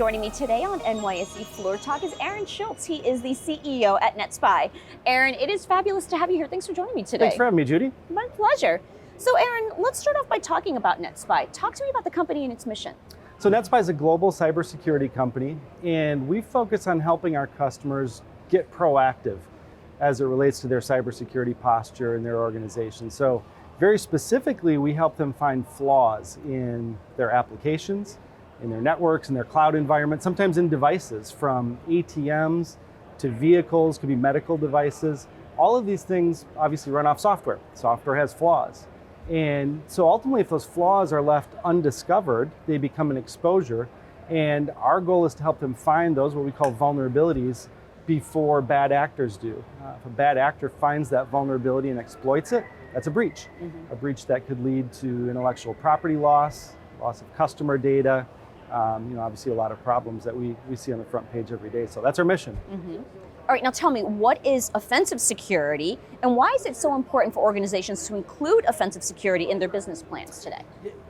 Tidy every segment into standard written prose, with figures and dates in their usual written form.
Joining me today on NYSE Floor Talk is Aaron Shilts. He is the CEO at NetSPI. Aaron, it is fabulous to have you here. Thanks for joining me today. Thanks for having me, Judy. My pleasure. So Aaron, let's start off by talking about NetSPI. Talk to me about the company and its mission. So NetSPI is a global cybersecurity company, and we focus on helping our customers get proactive as it relates to their cybersecurity posture in their organization. So very specifically, we help them find flaws in their applications, in their networks, in their cloud environment, sometimes in devices, from ATMs to vehicles, could be medical devices. All of these things obviously run off software. Software has flaws. And so ultimately, if those flaws are left undiscovered, they become an exposure. And our goal is to help them find those, what we call vulnerabilities, before bad actors do. If a bad actor finds that vulnerability and exploits it, that's a breach. A breach that could lead to intellectual property loss of customer data, obviously a lot of problems that we see on the front page every day. So that's our mission. All right, now tell me, what is offensive security, and why is it so important for organizations to include offensive security in their business plans today?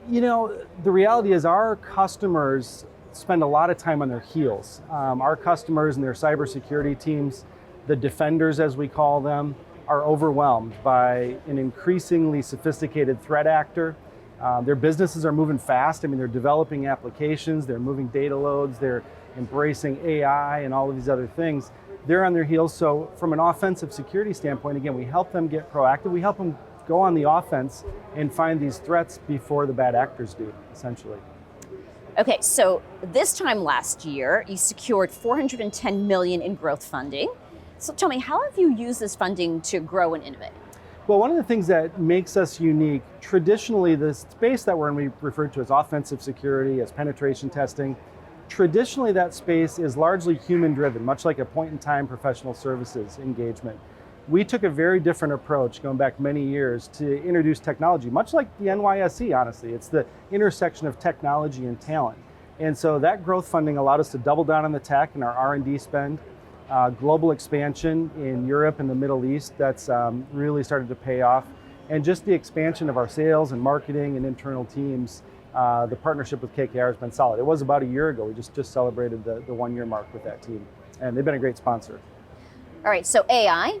You know, the reality is our customers spend a lot of time on their heels. Our customers and their cybersecurity teams, the defenders as we call them, are overwhelmed by an increasingly sophisticated threat actor. Their businesses are moving fast. I mean, they're developing applications, they're moving data loads, they're embracing AI and all of these other things. They're on their heels. So from an offensive security standpoint, again, we help them get proactive. We help them go on the offense and find these threats before the bad actors do, essentially. Okay, so this time last year, you secured $410 million in growth funding. So tell me, how have you used this funding to grow and innovate? Well, one of the things that makes us unique, traditionally the space that we're in, we refer to as offensive security, as penetration testing. Traditionally that space is largely human driven, much like a point in time professional services engagement. We took a very different approach going back many years to introduce technology, much like the NYSE, honestly. It's the intersection of technology and talent. And so that growth funding allowed us to double down on the tech and our R&D spend. Global expansion in Europe and the Middle East, that's really started to pay off. And just the expansion of our sales and marketing and internal teams, the partnership with KKR has been solid. It was about a year ago. We just celebrated the 1 year mark with that team. And they've been a great sponsor. All right, so AI,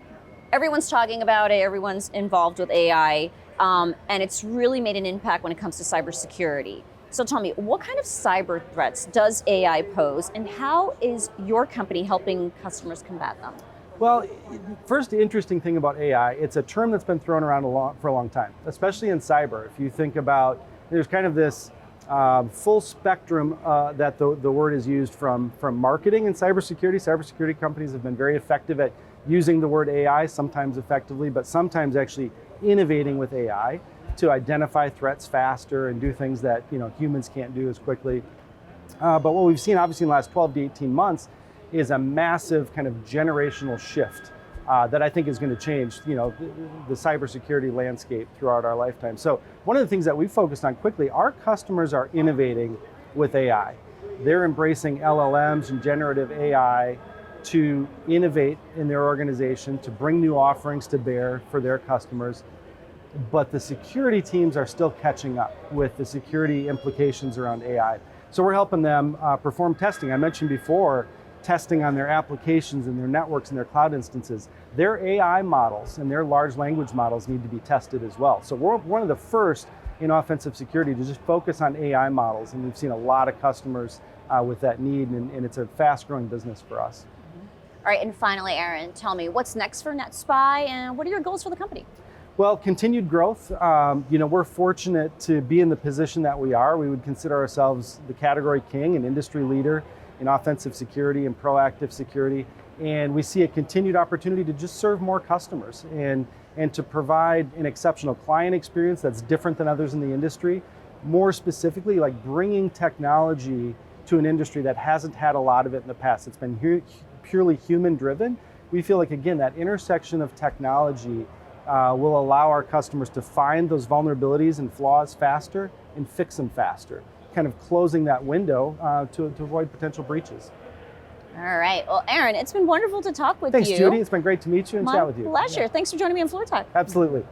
everyone's talking about it, everyone's involved with AI, and it's really made an impact when it comes to cybersecurity. So tell me, what kind of cyber threats does AI pose, and how is your company helping customers combat them? Well, first, the interesting thing about AI, it's a term that's been thrown around for a long time, especially in cyber. If you think about, there's kind of this full spectrum that the word is used from marketing and cybersecurity. Cybersecurity companies have been very effective at using the word AI, sometimes effectively, but sometimes actually innovating with AI to identify threats faster and do things that humans can't do as quickly. But what we've seen obviously in the last 12 to 18 months is a massive kind of generational shift that I think is going to change the cybersecurity landscape throughout our lifetime. So one of the things that we focused on quickly, our customers are innovating with AI. They're embracing LLMs and generative AI to innovate in their organization, to bring new offerings to bear for their customers. But the security teams are still catching up with the security implications around AI. So we're helping them perform testing. I mentioned before, testing on their applications and their networks and their cloud instances. Their AI models and their large language models need to be tested as well. So we're one of the first in offensive security to just focus on AI models. And we've seen a lot of customers with that need, and it's a fast growing business for us. All right, and finally, Aaron, tell me, what's next for NetSPI, and what are your goals for the company? Well, continued growth. We're fortunate to be in the position that we are. We would consider ourselves the category king and industry leader in offensive security and proactive security. And we see a continued opportunity to just serve more customers and to provide an exceptional client experience that's different than others in the industry. More specifically, like bringing technology to an industry that hasn't had a lot of it in the past. It's been purely human driven. We feel like, again, that intersection of technology will allow our customers to find those vulnerabilities and flaws faster and fix them faster, kind of closing that window to avoid potential breaches. All right. Well, Aaron, it's been wonderful to talk with Thanks, you. Judy. It's been great to meet you and chat with you. My pleasure. Thanks for joining me on Floor Talk. Absolutely.